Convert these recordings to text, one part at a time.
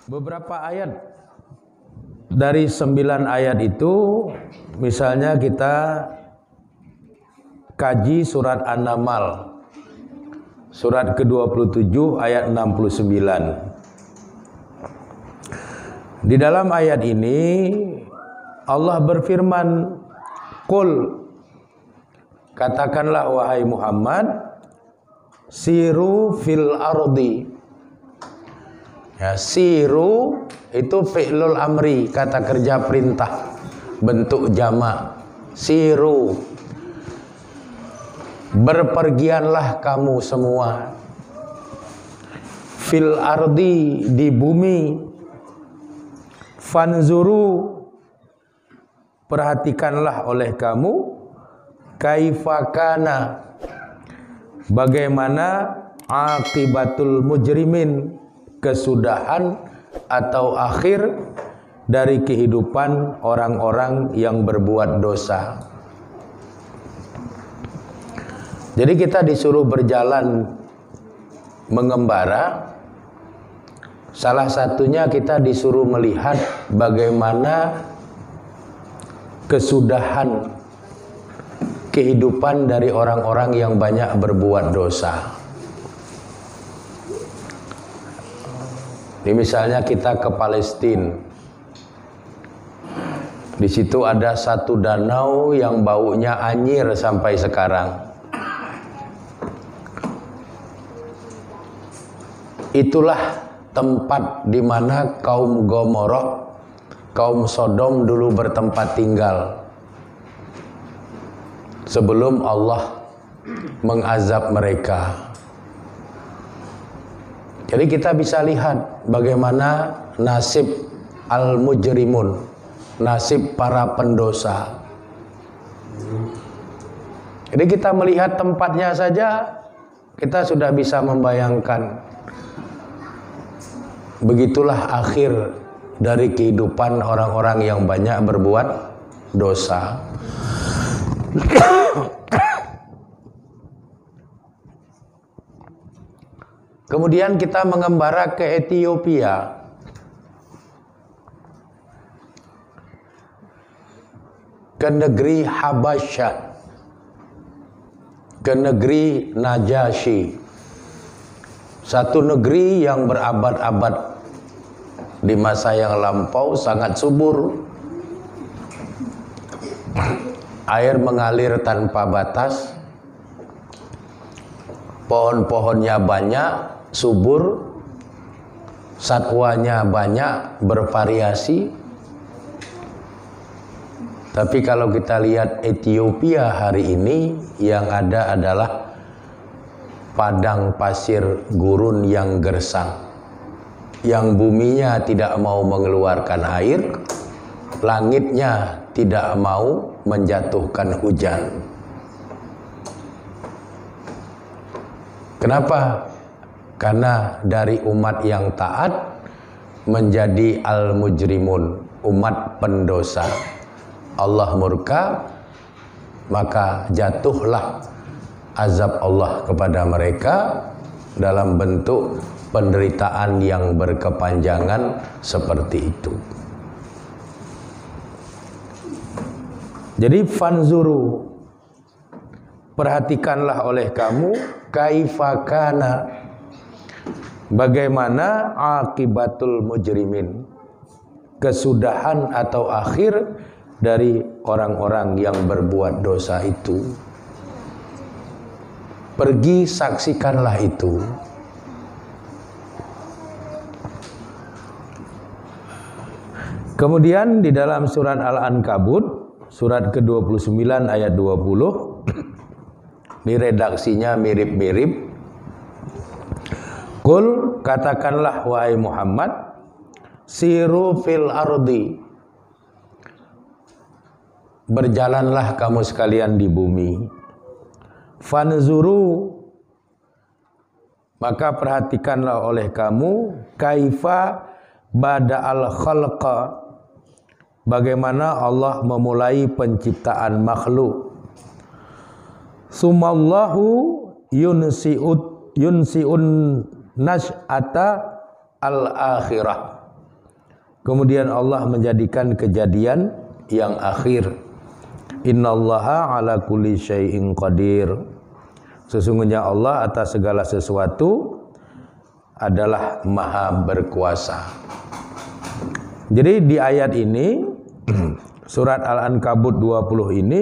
Beberapa ayat dari 9 ayat itu, misalnya kita kaji surat An-Naml, surat ke-27 ayat 69. Di dalam ayat ini Allah berfirman, "Qul," katakanlah wahai Muhammad, "siru fil ardi." Ya, siru itu fi'lul amri, kata kerja perintah, bentuk jamak. Siru, berpergianlah kamu semua. Fil ardi, di bumi. Fanzuru, perhatikanlah oleh kamu. Kaifakana, bagaimana akibatul mujrimin, kesudahan atau akhir dari kehidupan orang-orang yang berbuat dosa. Jadi kita disuruh berjalan mengembara. Salah satunya kita disuruh melihat bagaimana kesudahan kehidupan dari orang-orang yang banyak berbuat dosa. Ini misalnya kita ke Palestina. Di situ ada satu danau yang baunya anyir sampai sekarang. Itulah tempat di mana kaum Gomorrah, kaum Sodom dulu bertempat tinggal sebelum Allah mengazab mereka. Jadi kita bisa lihat bagaimana nasib al-mujrimun, nasib para pendosa. Jadi kita melihat tempatnya saja, kita sudah bisa membayangkan. Begitulah akhir dari kehidupan orang-orang yang banyak berbuat dosa. Kemudian kita mengembara ke Ethiopia. Ke negeri Habasyah. Ke negeri Najasyi. Satu negeri yang berabad-abad di masa yang lampau sangat subur. Air mengalir tanpa batas. Pohon-pohonnya banyak, subur, satwanya banyak, bervariasi. Tapi kalau kita lihat Ethiopia hari ini, yang ada adalah padang pasir gurun yang gersang, yang buminya tidak mau mengeluarkan air, langitnya tidak mau menjatuhkan hujan. Kenapa? Karena dari umat yang taat menjadi al-mujrimun, umat pendosa. Allah murka, maka jatuhlah azab Allah kepada mereka dalam bentuk penderitaan yang berkepanjangan seperti itu. Jadi fanzuru, perhatikanlah oleh kamu, kaifakana, bagaimana akibatul mujrimin, kesudahan atau akhir dari orang-orang yang berbuat dosa itu. Pergi saksikanlah itu. Kemudian di dalam surat Al-Ankabut, surat ke-29 ayat 20, ini redaksinya mirip-mirip. Qul, katakanlah wahai Muhammad, siru fil ardi, berjalanlah kamu sekalian di bumi. Fanzuru, maka perhatikanlah oleh kamu, kaifa bada'al khalqa, bagaimana Allah memulai penciptaan makhluk. Sumallahu yunsi'un nas'ata al-akhirah. Kemudian Allah menjadikan kejadian yang akhir. Innallaha ala kulli syai'in qadir. Sesungguhnya Allah atas segala sesuatu adalah maha berkuasa. Jadi di ayat ini, surat Al-Ankabut 20 ini,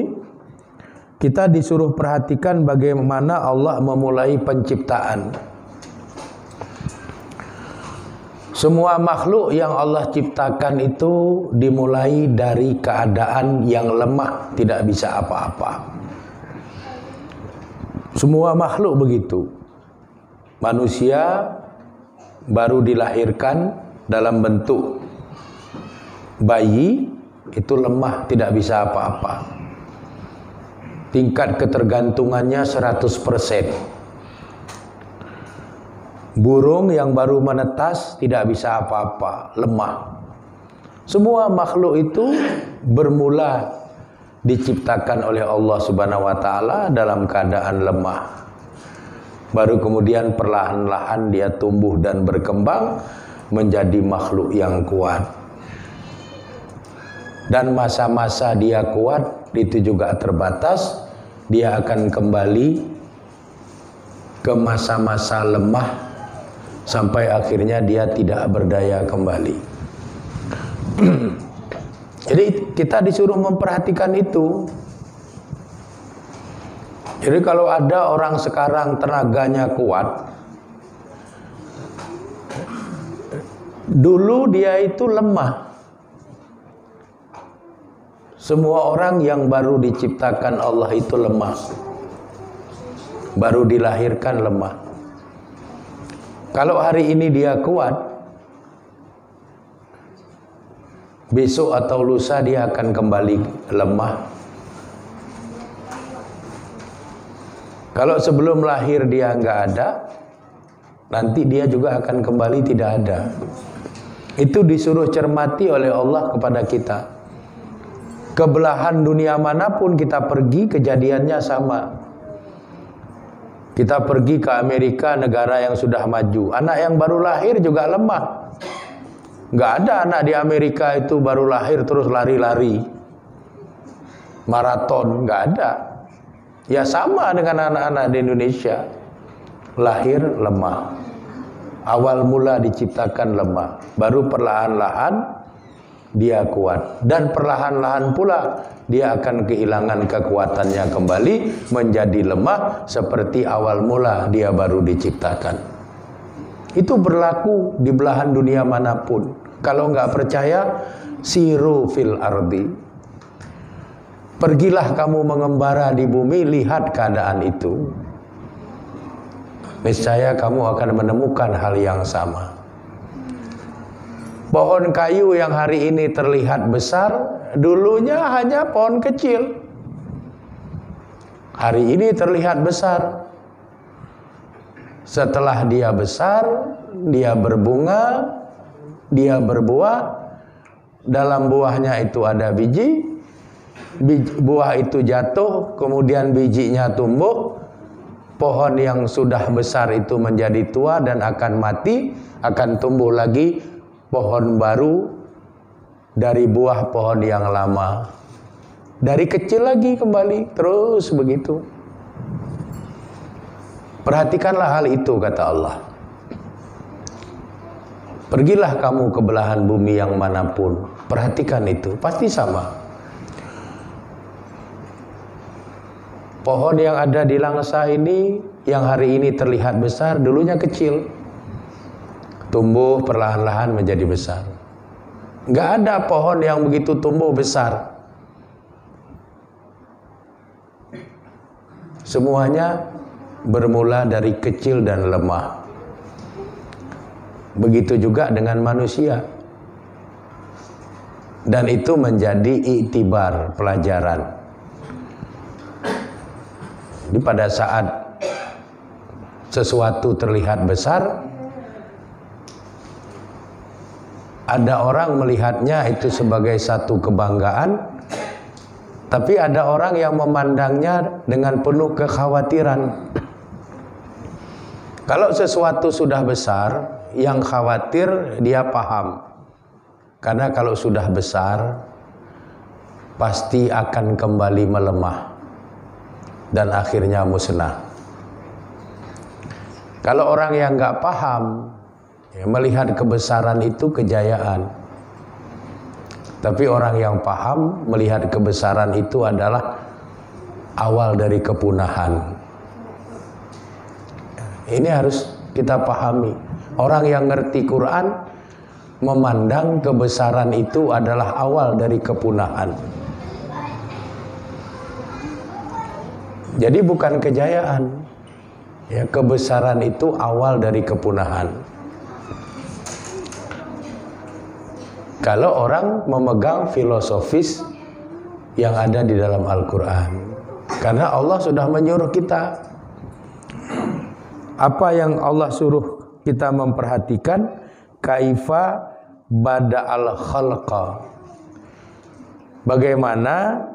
kita disuruh perhatikan bagaimana Allah memulai penciptaan. Semua makhluk yang Allah ciptakan itu dimulai dari keadaan yang lemah, tidak bisa apa-apa. Semua makhluk begitu. Manusia baru dilahirkan dalam bentuk bayi, itu lemah, tidak bisa apa-apa. Tingkat ketergantungannya 100%. Burung yang baru menetas tidak bisa apa-apa, lemah. Semua makhluk itu bermula diciptakan oleh Allah Subhanahu wa taala dalam keadaan lemah. Baru kemudian perlahan-lahan dia tumbuh dan berkembang menjadi makhluk yang kuat. Dan masa-masa dia kuat itu juga terbatas. Dia akan kembali ke masa-masa lemah sampai akhirnya dia tidak berdaya kembali. Jadi kita disuruh memperhatikan itu. Jadi kalau ada orang sekarang tenaganya kuat, dulu dia itu lemah. Semua orang yang baru diciptakan Allah itu lemah. Baru dilahirkan lemah. Kalau hari ini dia kuat, besok atau lusa dia akan kembali lemah. Kalau sebelum lahir dia nggak ada, nanti dia juga akan kembali tidak ada. Itu disuruh cermati oleh Allah kepada kita. Kebelahan dunia manapun kita pergi, kejadiannya sama. Kita pergi ke Amerika, negara yang sudah maju. Anak yang baru lahir juga lemah. Nggak ada anak di Amerika itu baru lahir terus lari-lari maraton, nggak ada. Ya sama dengan anak-anak di Indonesia. Lahir lemah. Awal mula diciptakan lemah. Baru perlahan-lahan dia kuat. Dan perlahan-lahan pula dia akan kehilangan kekuatannya kembali menjadi lemah seperti awal mula dia baru diciptakan. Itu berlaku di belahan dunia manapun. Kalau nggak percaya, siru fil ardi. Pergilah kamu mengembara di bumi, lihat keadaan itu. Niscaya kamu akan menemukan hal yang sama. Pohon kayu yang hari ini terlihat besar, dulunya hanya pohon kecil. Hari ini terlihat besar. Setelah dia besar, dia berbunga, dia berbuah. Dalam buahnya itu ada biji. Buah itu jatuh, kemudian bijinya tumbuh. Pohon yang sudah besar itu menjadi tua dan akan mati, akan tumbuh lagi pohon baru dari buah pohon yang lama. Dari kecil lagi kembali, terus begitu. Perhatikanlah hal itu, kata Allah. Pergilah kamu ke belahan bumi yang manapun, perhatikan itu, pasti sama. Pohon yang ada di Langsa ini, yang hari ini terlihat besar, dulunya kecil. Tumbuh perlahan-lahan menjadi besar. Nggak ada pohon yang begitu tumbuh besar. Semuanya bermula dari kecil dan lemah. Begitu juga dengan manusia. Dan itu menjadi iktibar, pelajaran. Jadi pada saat sesuatu terlihat besar, ada orang melihatnya itu sebagai satu kebanggaan, tapi ada orang yang memandangnya dengan penuh kekhawatiran. Kalau sesuatu sudah besar, yang khawatir dia paham. Karena kalau sudah besar pasti akan kembali melemah dan akhirnya musnah. Kalau orang yang nggak paham, ya, melihat kebesaran itu kejayaan. Tapi orang yang paham melihat kebesaran itu adalah awal dari kepunahan. Ini harus kita pahami. Orang yang ngerti Quran memandang kebesaran itu adalah awal dari kepunahan. Jadi bukan kejayaan. Ya, kebesaran itu awal dari kepunahan. Kalau orang memegang filosofis yang ada di dalam Al-Quran. Karena Allah sudah menyuruh kita. Apa yang Allah suruh kita memperhatikan? Kaifa bada'al khalqa. Bagaimana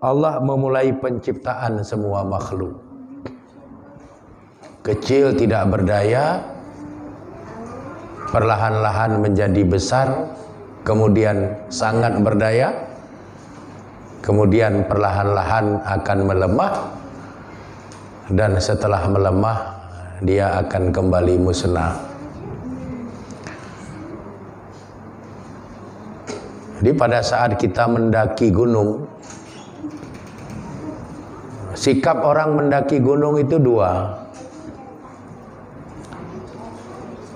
Allah memulai penciptaan semua makhluk. Kecil tidak berdaya, perlahan-lahan menjadi besar, kemudian sangat berdaya, kemudian perlahan-lahan akan melemah, dan setelah melemah dia akan kembali musnah. Jadi pada saat kita mendaki gunung, sikap orang mendaki gunung itu dua.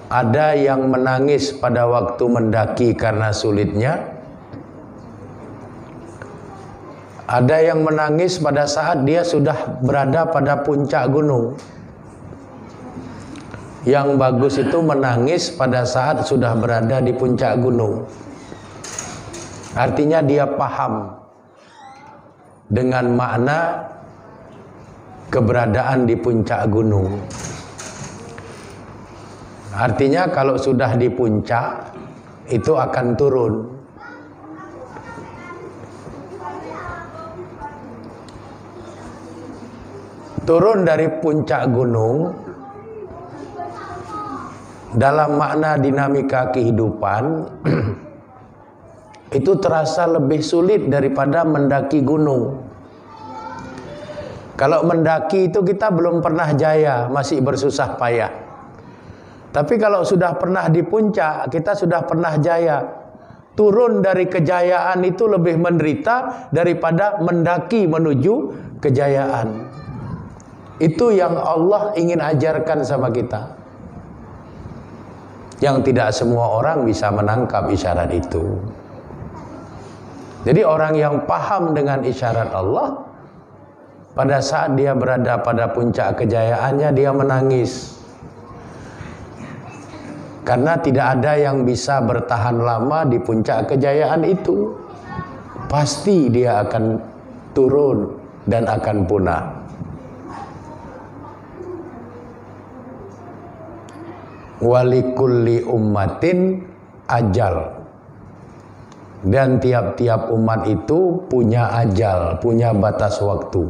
Ada yang menangis pada waktu mendaki karena sulitnya. Ada yang menangis pada saat dia sudah berada pada puncak gunung. Yang bagus itu menangis pada saat sudah berada di puncak gunung. Artinya dia paham dengan makna keberadaan di puncak gunung. Artinya kalau sudah di puncak itu akan turun. Turun dari puncak gunung dalam makna dinamika kehidupan itu terasa lebih sulit daripada mendaki gunung. Kalau mendaki itu kita belum pernah jaya, masih bersusah payah. Tapi kalau sudah pernah di puncak, kita sudah pernah jaya. Turun dari kejayaan itu lebih menderita daripada mendaki menuju kejayaan. Itu yang Allah ingin ajarkan sama kita. Yang tidak semua orang bisa menangkap isyarat itu. Jadi orang yang paham dengan isyarat Allah, pada saat dia berada pada puncak kejayaannya, dia menangis. Karena tidak ada yang bisa bertahan lama di puncak kejayaan itu. Pasti dia akan turun dan akan punah. Walikulli ummatin ajal. Dan tiap-tiap umat itu punya ajal, punya batas waktu.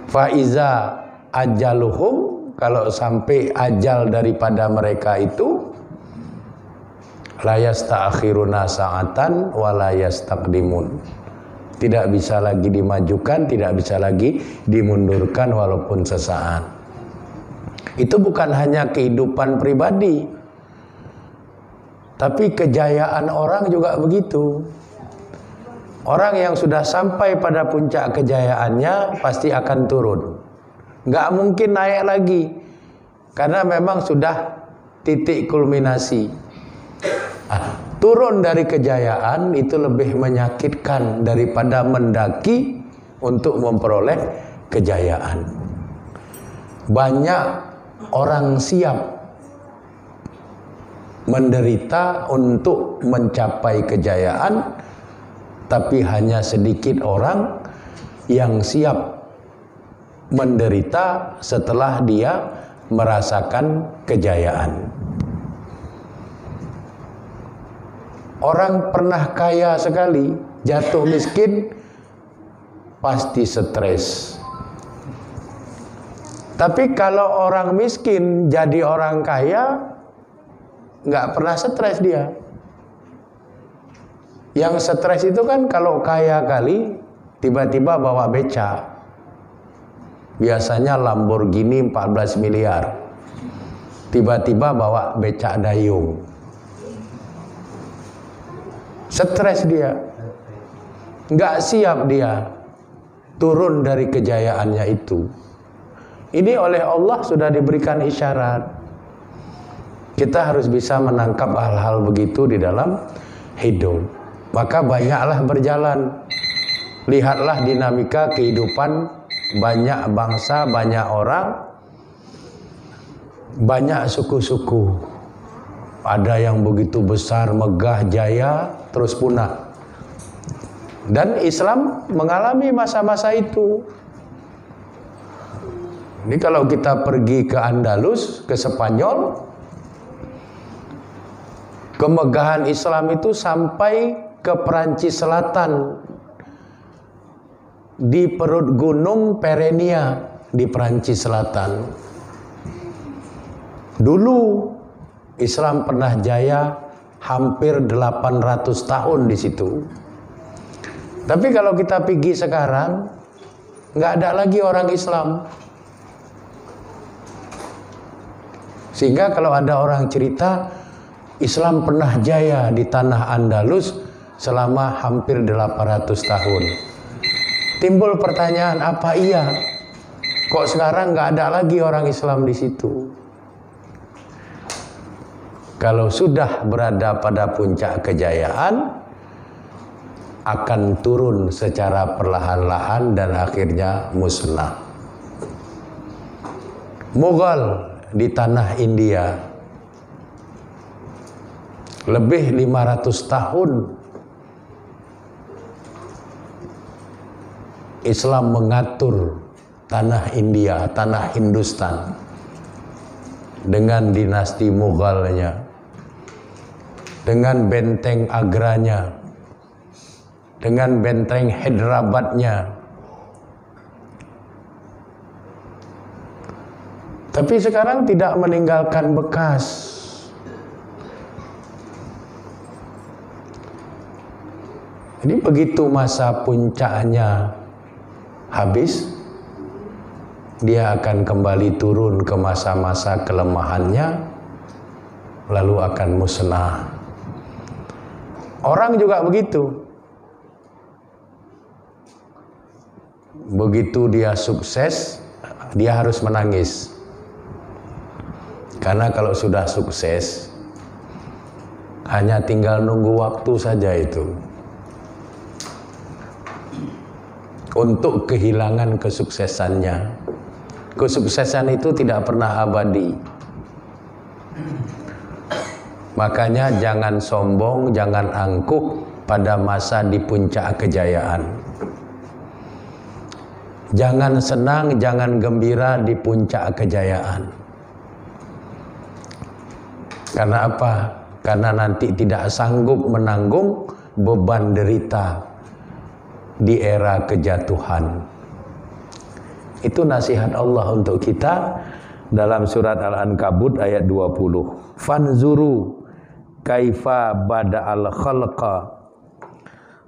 Faiza ajaluhum, kalau sampai ajal daripada mereka itu, la yasta'khiruna sa'atan wa la yastaqdimun. Tidak bisa lagi dimajukan, tidak bisa lagi dimundurkan walaupun sesaat. Itu bukan hanya kehidupan pribadi, tapi kejayaan orang juga begitu. Orang yang sudah sampai pada puncak kejayaannya pasti akan turun. Nggak mungkin naik lagi, karena memang sudah titik kulminasi. Turun dari kejayaan itu lebih menyakitkan daripada mendaki untuk memperoleh kejayaan. Banyak orang siap menderita untuk mencapai kejayaan, tapi hanya sedikit orang yang siap menderita setelah dia merasakan kejayaan. Orang pernah kaya sekali, jatuh miskin, pasti stres. Tapi kalau orang miskin jadi orang kaya, nggak pernah stres dia. Yang stres itu kan kalau kaya kali tiba-tiba bawa beca. Biasanya Lamborghini 14 miliar. Tiba-tiba bawa becak dayung. Stres dia. Nggak siap dia turun dari kejayaannya itu. Ini oleh Allah sudah diberikan isyarat. Kita harus bisa menangkap hal-hal begitu di dalam hidup. Maka banyaklah berjalan. Lihatlah dinamika kehidupan banyak bangsa, banyak orang, banyak suku-suku. Ada yang begitu besar, megah, jaya, terus punah. Dan Islam mengalami masa-masa itu. Ini kalau kita pergi ke Andalus, ke Spanyol, kemegahan Islam itu sampai ke Perancis Selatan, di perut gunung Pyrenea di Perancis Selatan. Dulu Islam pernah jaya hampir 800 tahun di situ. Tapi kalau kita pergi sekarang, nggak ada lagi orang Islam. Sehingga kalau ada orang cerita Islam pernah jaya di tanah Andalus selama hampir 800 tahun. Timbul pertanyaan, apa iya? Kok sekarang nggak ada lagi orang Islam di situ? Kalau sudah berada pada puncak kejayaan, akan turun secara perlahan-lahan dan akhirnya musnah. Mughal di tanah India lebih 500 tahun Islam mengatur tanah India, tanah Hindustan dengan dinasti Mughalnya, dengan benteng Agranya, dengan benteng Hyderabadnya. Tapi sekarang tidak meninggalkan bekas. Jadi begitu masa puncaknya habis, dia akan kembali turun ke masa-masa kelemahannya, lalu akan musnah. Orang juga begitu. Begitu dia sukses, dia harus menangis. Karena kalau sudah sukses, hanya tinggal nunggu waktu saja itu untuk kehilangan kesuksesannya. Kesuksesan itu tidak pernah abadi. Makanya jangan sombong, jangan angkuh pada masa di puncak kejayaan. Jangan senang, jangan gembira di puncak kejayaan. Karena apa? Karena nanti tidak sanggup menanggung beban derita di era kejatuhan. Itu nasihat Allah untuk kita dalam surat Al-Ankabut ayat 20. Fanzuru kaifa bada'al khalqa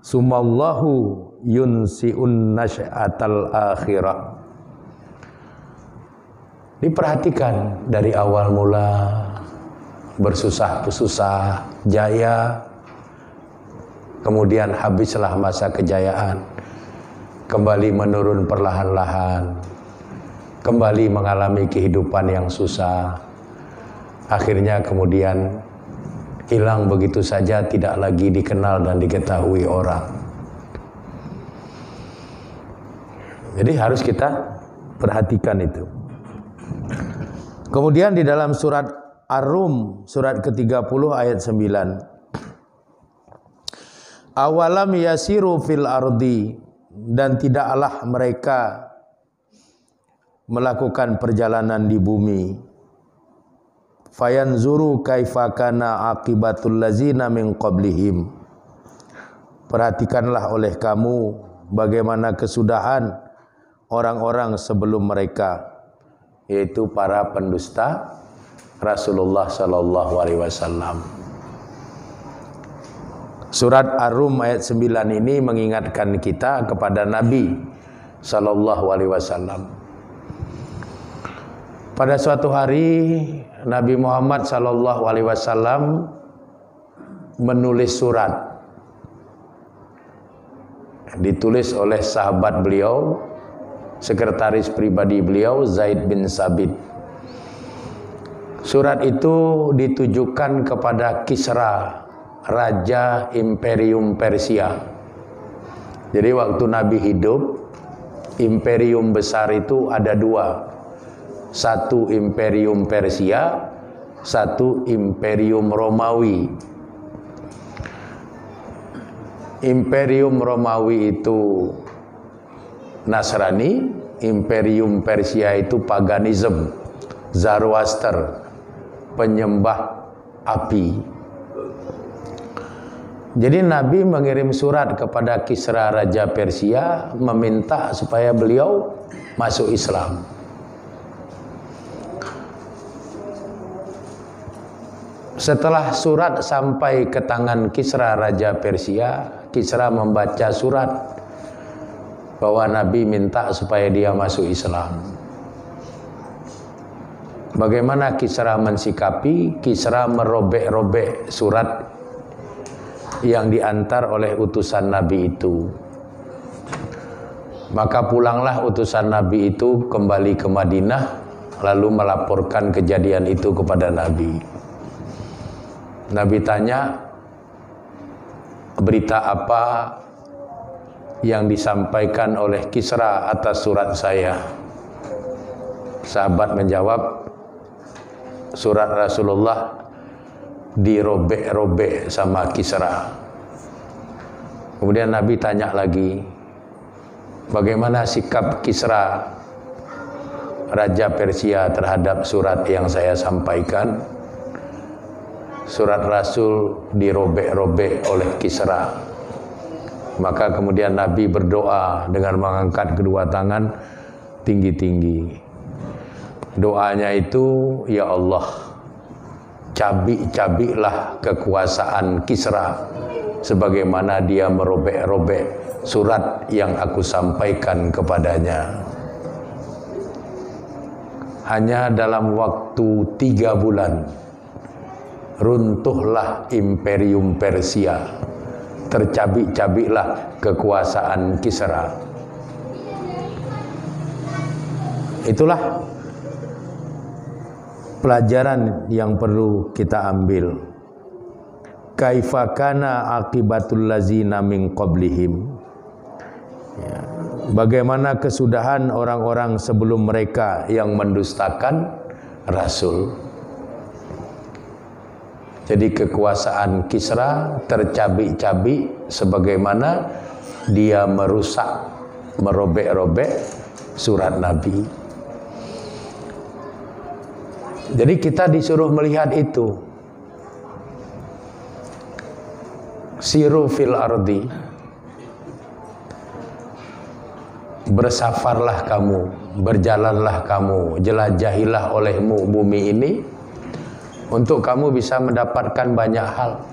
sumallahu yunsi'un nasy'atal akhirah. Diperhatikan dari awal mula, bersusah-susah, jaya, kemudian habislah masa kejayaan, kembali menurun perlahan-lahan, kembali mengalami kehidupan yang susah, akhirnya kemudian hilang begitu saja, tidak lagi dikenal dan diketahui orang. Jadi harus kita perhatikan itu. Kemudian di dalam surat Ar-Rum, surat ke-30 ayat 9. Awalam yasiru fil ardi, dan tidaklah mereka melakukan perjalanan di bumi. Fayanzuru kaifa kana aqibatul lazina min qablihim. Perhatikanlah oleh kamu bagaimana kesudahan orang-orang sebelum mereka, yaitu para pendusta Rasulullah sallallahu alaihi wasallam. Surat Ar-Rum ayat 9 ini mengingatkan kita kepada Nabi Sallallahu Alaihi Wasallam. Pada suatu hari Nabi Muhammad Sallallahu Alaihi Wasallam menulis surat, ditulis oleh sahabat beliau, sekretaris pribadi beliau Zaid bin Sabit. Surat itu ditujukan kepada Kisra, Raja Imperium Persia. Jadi waktu Nabi hidup, imperium besar itu ada dua. Satu Imperium Persia, satu Imperium Romawi. Imperium Romawi itu Nasrani, Imperium Persia itu paganisme, Zoroaster, penyembah api. Jadi Nabi mengirim surat kepada Kisra Raja Persia meminta supaya beliau masuk Islam. Setelah surat sampai ke tangan Kisra Raja Persia, Kisra membaca surat bahwa Nabi minta supaya dia masuk Islam. Bagaimana Kisra mensikapi? Kisra merobek-robek surat yang diantar oleh utusan Nabi itu. Maka pulanglah utusan Nabi itu kembali ke Madinah, lalu melaporkan kejadian itu kepada Nabi. Nabi tanya, berita apa yang disampaikan oleh Kisra atas surat saya? Sahabat menjawab, surat Rasulullah dirobek-robek sama Kisra. Kemudian Nabi tanya lagi, bagaimana sikap Kisra Raja Persia terhadap surat yang saya sampaikan? Surat Rasul dirobek-robek oleh Kisra. Maka kemudian Nabi berdoa dengan mengangkat kedua tangan tinggi-tinggi. Doanya itu, ya Allah, cabik-cabiklah kekuasaan Kisra sebagaimana dia merobek-robek surat yang aku sampaikan kepadanya. Hanya dalam waktu 3 bulan runtuhlah Imperium Persia, tercabik-cabiklah kekuasaan Kisra. Itulah pelajaran yang perlu kita ambil. Kaifa kana akibatul lazina min qablihim. Ya. Bagaimana kesudahan orang-orang sebelum mereka yang mendustakan Rasul. Jadi kekuasaan Kisra tercabik-cabik sebagaimana dia merusak, merobek-robek surat Nabi. Jadi kita disuruh melihat itu. Siru fil ardi, bersafarlah kamu, berjalanlah kamu, jelajahilah olehmu bumi ini, untuk kamu bisa mendapatkan banyak hal.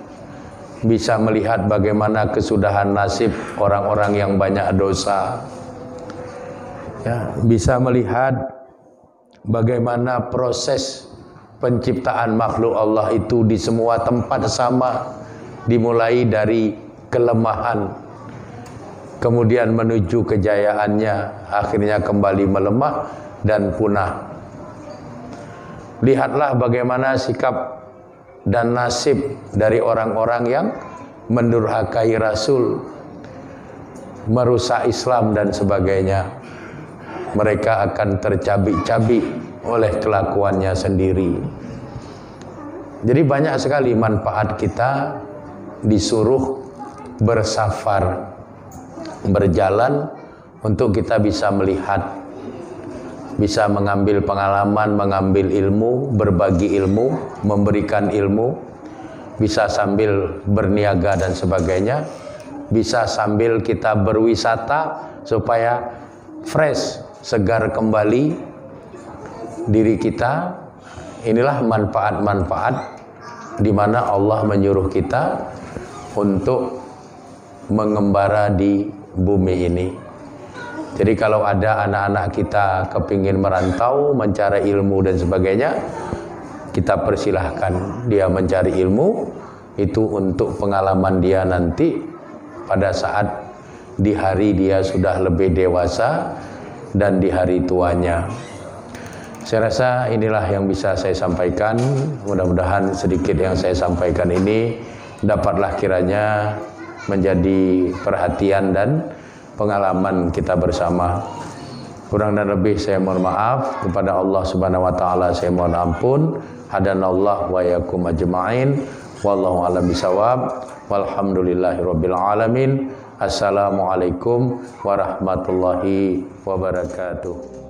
Bisa melihat bagaimana kesudahan nasib orang-orang yang banyak dosa, ya, bisa melihat bagaimana proses penciptaan makhluk Allah itu di semua tempat sama, dimulai dari kelemahan, kemudian menuju kejayaannya, akhirnya kembali melemah dan punah. Lihatlah bagaimana sikap dan nasib dari orang-orang yang mendurhakai Rasul, merusak Islam dan sebagainya. Mereka akan tercabik-cabik oleh kelakuannya sendiri. Jadi banyak sekali manfaat kita disuruh bersafar, berjalan, untuk kita bisa melihat, bisa mengambil pengalaman, mengambil ilmu, berbagi ilmu, memberikan ilmu, bisa sambil berniaga dan sebagainya, bisa sambil kita berwisata supaya fresh, segar kembali diri kita. Inilah manfaat-manfaat di mana Allah menyuruh kita untuk mengembara di bumi ini. Jadi kalau ada anak-anak kita kepingin merantau, mencari ilmu dan sebagainya, kita persilahkan dia mencari ilmu, itu untuk pengalaman dia nanti pada saat di hari dia sudah lebih dewasa dan di hari tuanya. Saya rasa inilah yang bisa saya sampaikan. Mudah-mudahan sedikit yang saya sampaikan ini dapatlah kiranya menjadi perhatian dan pengalaman kita bersama. Kurang dan lebih saya mohon maaf. Kepada Allah Subhanahu wa taala saya mohon ampun. Hadanallah wa yakum ajma'in. Wallahu a'lam bishawab. Walhamdulillahirabbil alamin. Assalamualaikum warahmatullahi wabarakatuh.